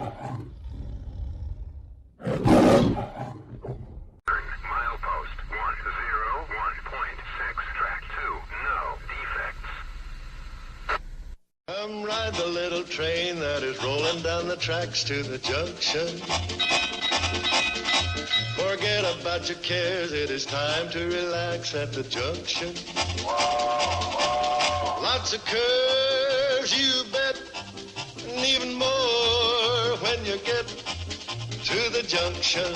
Milepost 101.6, track 2, no defects. Come ride the little train that is rolling down the tracks to the junction. Forget about your cares, it is time to relax at the junction. Lots of curves, you bet, and even more when you get to the junction.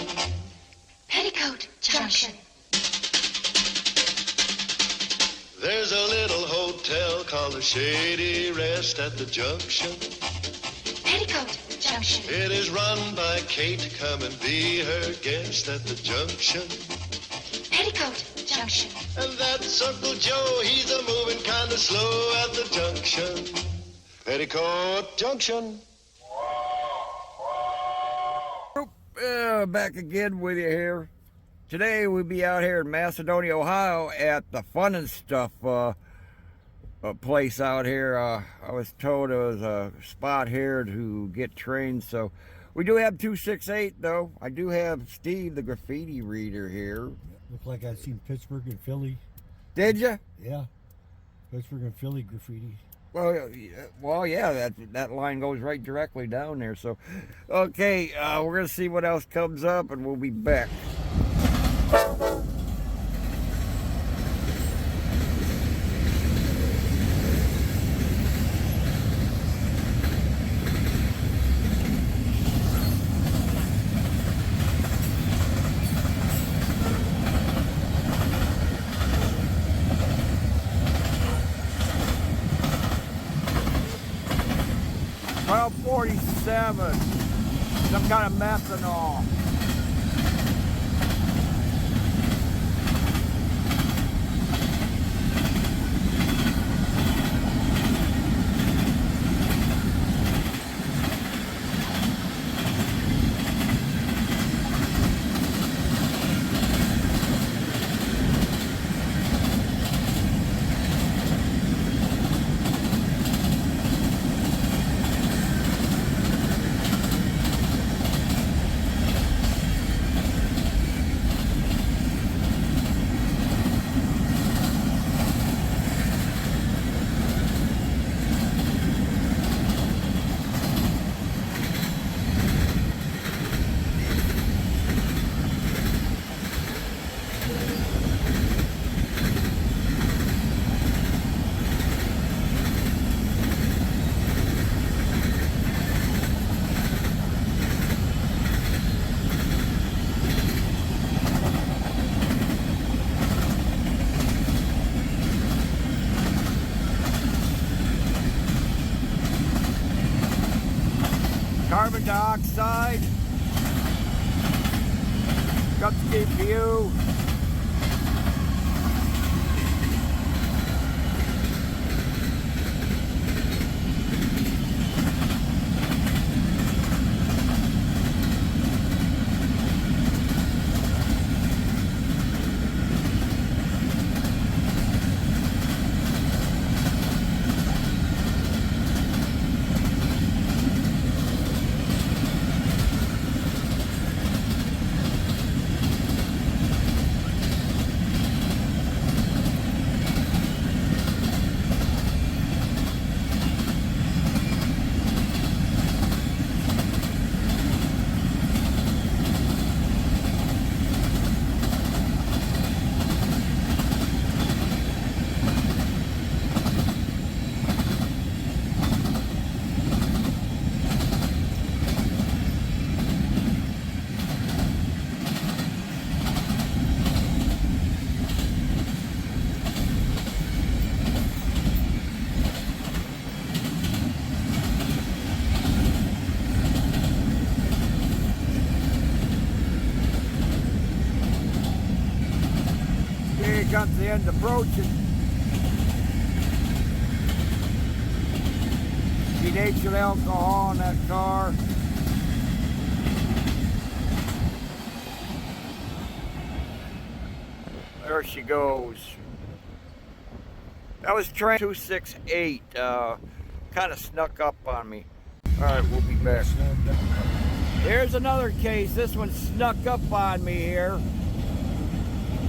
Petticoat Junction. There's a little hotel called the Shady Rest at the junction. Petticoat Junction. It is run by Kate, come and be her guest at the junction. Petticoat Junction. And that's Uncle Joe, he's a moving kind of slow at the junction. Petticoat Junction. Back again with you here. Today we'll be out here in Macedonia, Ohio at the Fun and Stuff place out here. I was told there was a spot here to get trained, so we do have 268 though. I do have Steve, the graffiti reader here. Looked like I'd seen Pittsburgh and Philly. Did you? Yeah, Pittsburgh and Philly graffiti. Well, yeah, that line goes right directly down there. So, okay, we're gonna see what else comes up, and we'll be back. $12.47, some kind of methanol. Carbon dioxide. Got the CPU. Comes the end approaching. Denatured alcohol in that car. There she goes. That was train 268. Kind of snuck up on me. Alright, we'll be back. Slowing down. Here's another case. This one snuck up on me here.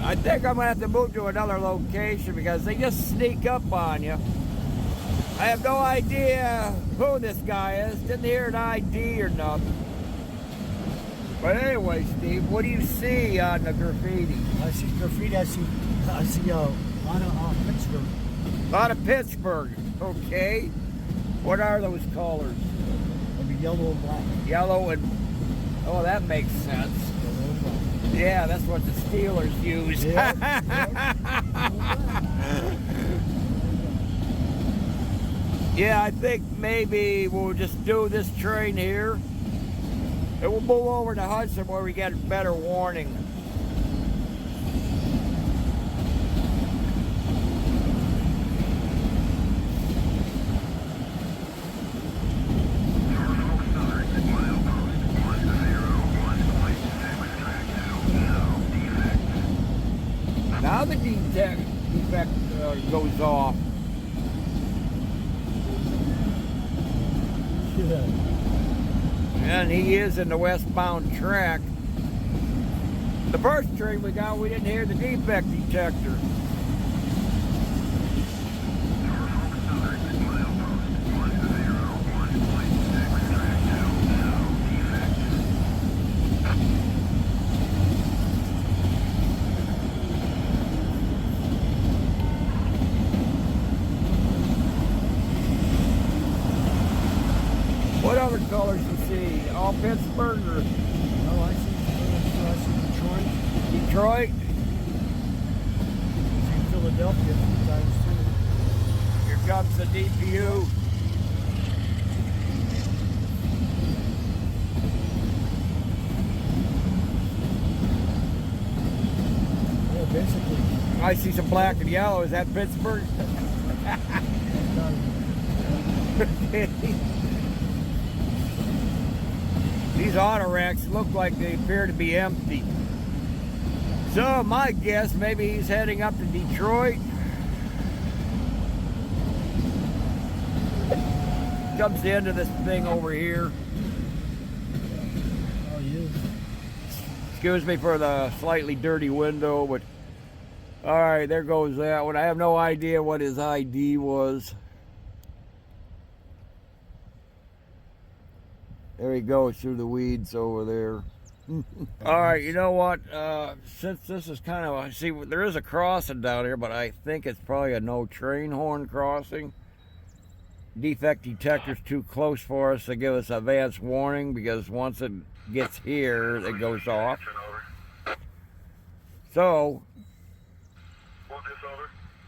I think I'm gonna have to move to another location because they just sneak up on you. I have no idea who this guy is. Didn't hear an ID or nothing. But anyway, Steve, what do you see on the graffiti? I see graffiti. I see a lot of Pittsburgh. A lot of Pittsburgh. Okay. What are those colors? Maybe yellow and black. Yellow and... Oh, that makes sense. Yellow and black. Yeah, that's what the Steelers use. Yeah. Yeah, I think maybe we'll just do this train here. And we'll move over to Hudson where we get better warning. Now the defect goes off. Yeah. And he is in the westbound track. The first train we got, we didn't hear the defect detector. What other colors you see? All Pittsburgh or No, I see Detroit. Detroit? I see Philadelphia sometimes too. Here comes the DPU. Yeah, basically. I see some black and yellow. Is that Pittsburgh? These auto racks look like they appear to be empty. So my guess, maybe he's heading up to Detroit. Comes the end of this thing over here. Oh, yeah. Excuse me for the slightly dirty window, but all right, there goes that one. I have no idea what his ID was. There he goes through the weeds over there. All right, you know what? Since this is kind of a, see, there is a crossing down here, but I think it's probably a no train horn crossing. Defect detector's too close for us to give us advance warning because once it gets here, it goes off. So,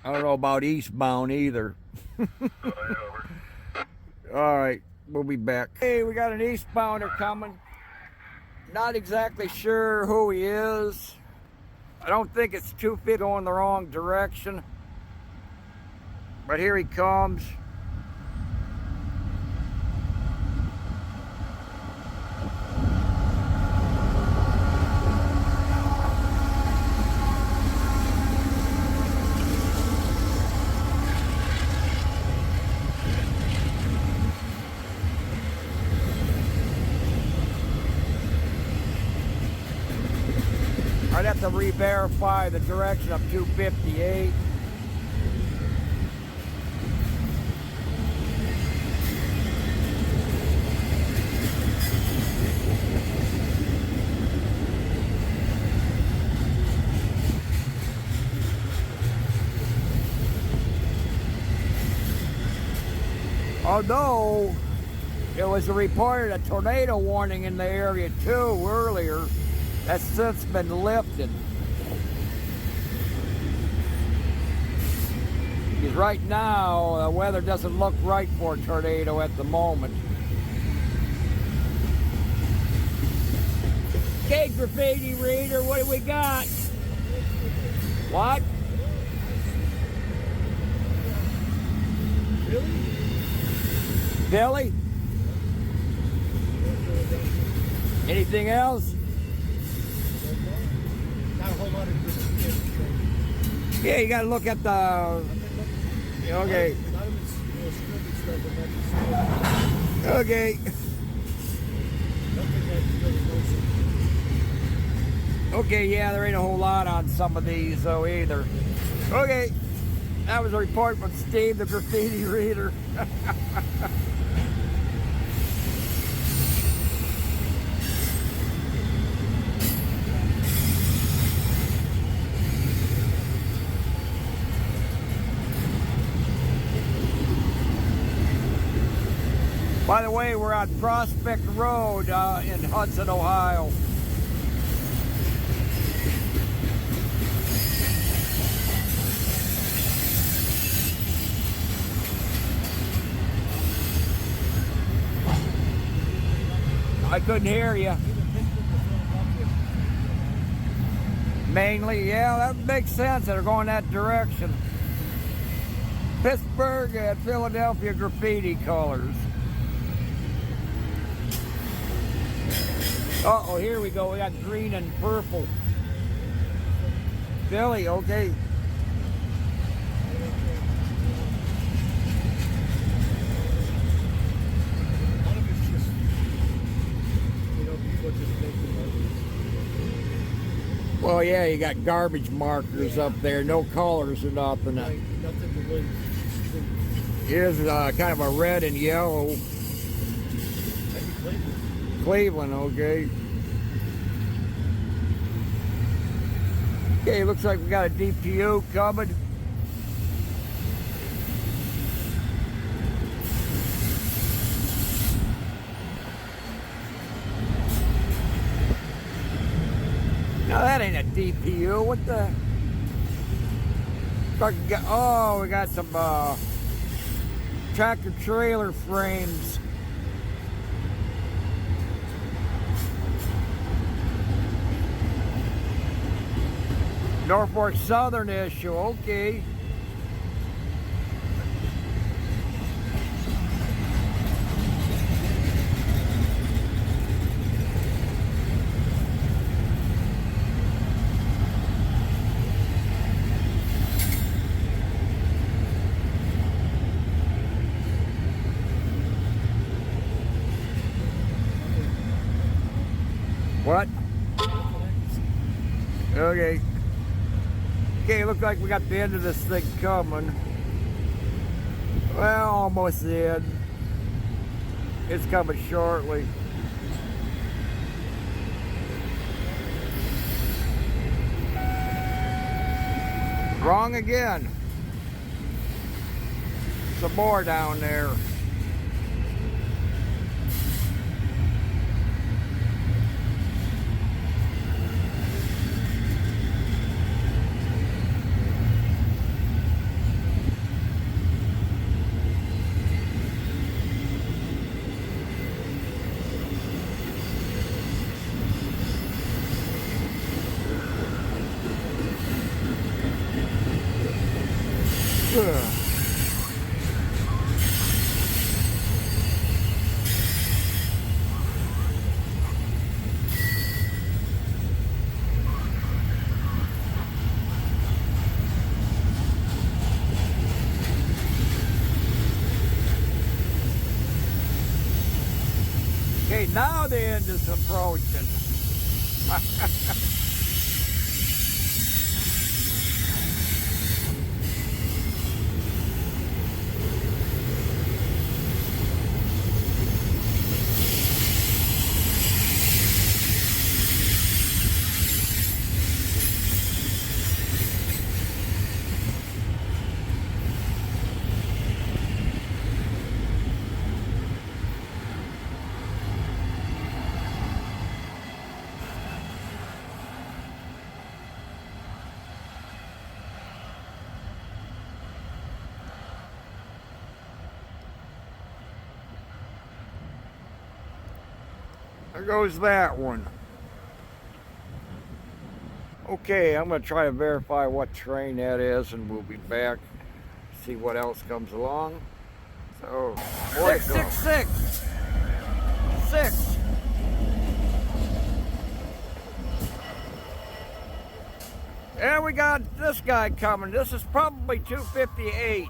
I don't know about eastbound either. All right, we'll be back. Hey, we got an eastbounder coming. Not exactly sure who he is. I don't think it's 250 going the wrong direction. But here he comes. I'd have to re-verify the direction of 258. Although it was reported a tornado warning in the area too earlier, that's since been lifted. Because right now, the weather doesn't look right for a tornado at the moment. Okay, graffiti reader, what do we got? What? Billy? Anything else? Not a whole lot of graffiti. Yeah, you gotta look at the... Okay. Okay. Nothing that really goes. Okay, yeah, there ain't a whole lot on some of these though either. Okay. That was a report from Steve, the graffiti reader. By the way, we're on Prospect Road in Hudson, Ohio. I couldn't hear you. Mainly, yeah, that makes sense. They're going that direction. Pittsburgh and Philadelphia graffiti colors. Uh-oh, here we go. We got green and purple. Philly, okay. Well, yeah, you got garbage markers up there, no colors or nothing. Nothing to really. Here's kind of a red and yellow. Maybe Cleveland. Cleveland, okay. Okay, looks like we got a DPU coming. No, that ain't a DPU. What the? Oh, we got some tractor trailer frames. Norfolk Southern issue, okay. What? Okay. Okay, looks like we got the end of this thing coming. Well, almost the end. It's coming shortly. Wrong again. Some more down there. Okay, now the end is approaching. There goes that one. Okay, I'm going to try to verify what train that is, and we'll be back. See what else comes along. So, 666. 6. And we got this guy coming. This is probably 258.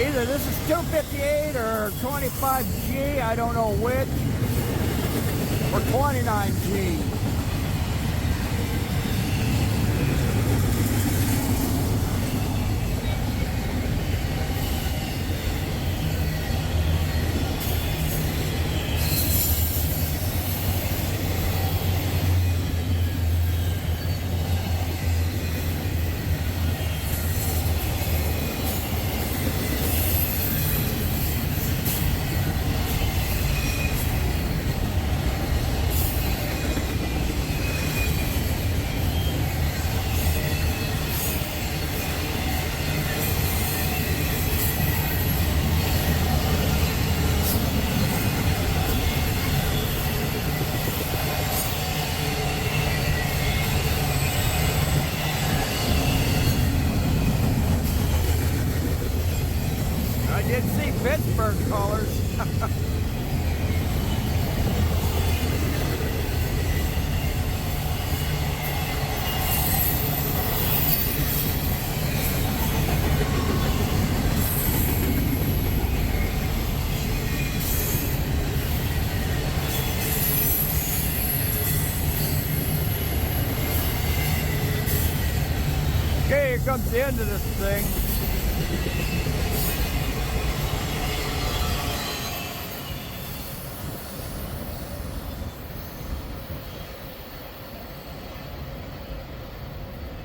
Either this is 258 or 25G, I don't know which, or 29G. I did see Pittsburgh colors. Okay, here comes the end of this thing.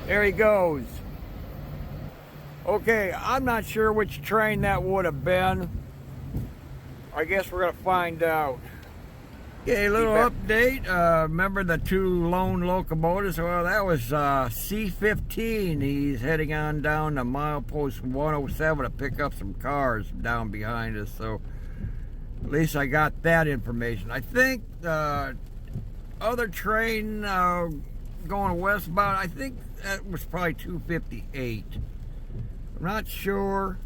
There he goes. Okay, I'm not sure which train that would have been. I guess we're gonna find out. Okay, a little update. Remember the two lone locomotives? Well, that was C-15. He's heading on down to milepost 107 to pick up some cars down behind us. So at least I got that information. I think the other train going westbound, I think that was probably 258. I'm not sure.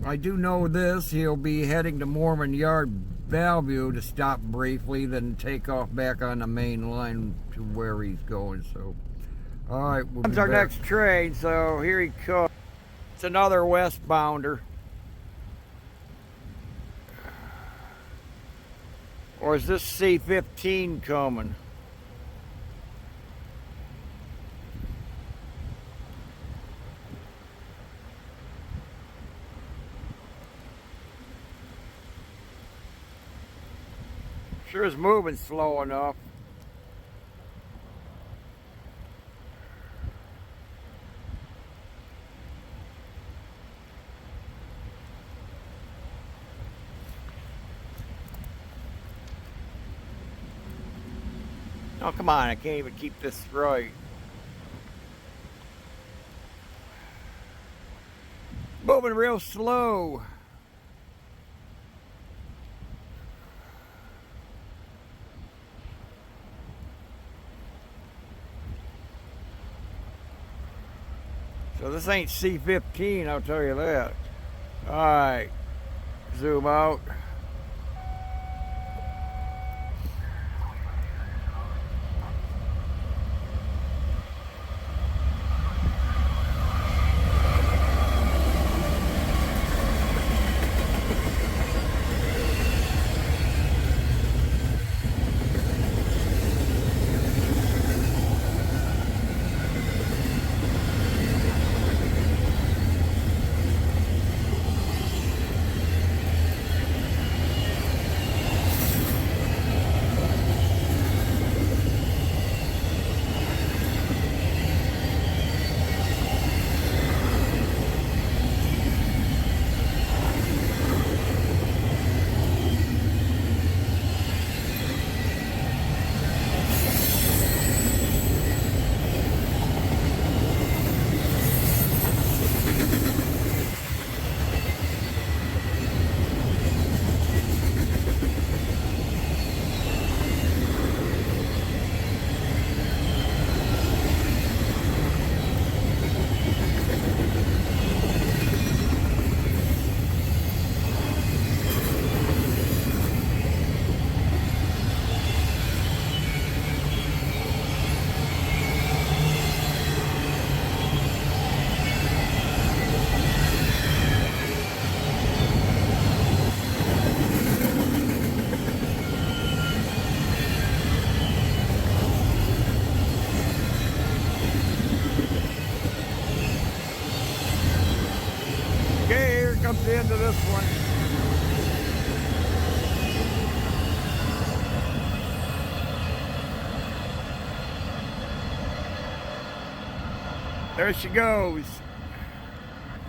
I do know this. He'll be heading to Mormon Yard, Bellevue to stop briefly, then take off back on the main line to where he's going. So, all right, we'll be back. Our next train, so here he comes. It's another westbounder. Or is this C-15 coming? Sure is moving slow enough. Oh, come on, I can't even keep this right. Moving real slow. So this ain't C-15, I'll tell you that. All right, zoom out. comes into this one. There she goes.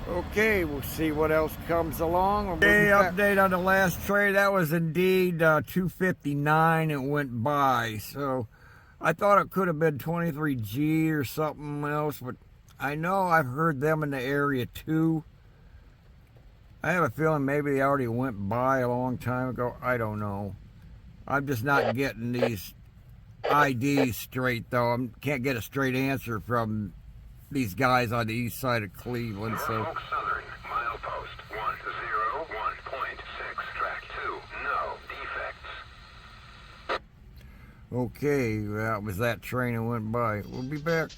Okay, we'll see what else comes along. Okay, update on the last trade. That was indeed 259. It went by. So I thought it could have been 23G or something else, but I know I've heard them in the area too. I have a feeling maybe they already went by a long time ago. I don't know. I'm just not getting these IDs straight, though. I can't get a straight answer from these guys on the east side of Cleveland. So Norfolk Southern, milepost 101.6, track 2, no defects. okay, that was that train that went by. We'll be back.